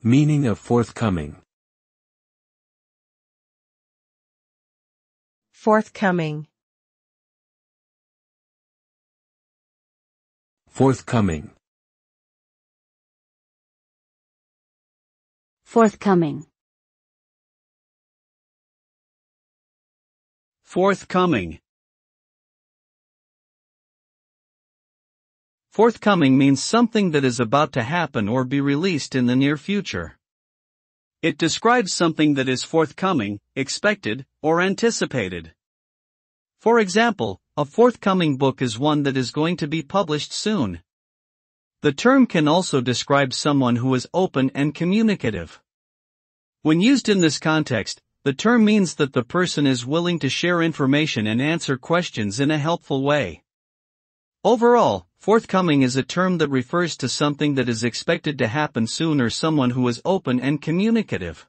Meaning of forthcoming. Forthcoming. Forthcoming. Forthcoming. Forthcoming. Forthcoming means something that is about to happen or be released in the near future. It describes something that is forthcoming, expected, or anticipated. For example, a forthcoming book is one that is going to be published soon. The term can also describe someone who is open and communicative. When used in this context, the term means that the person is willing to share information and answer questions in a helpful way. Overall, forthcoming is a term that refers to something that is expected to happen soon or someone who is open and communicative.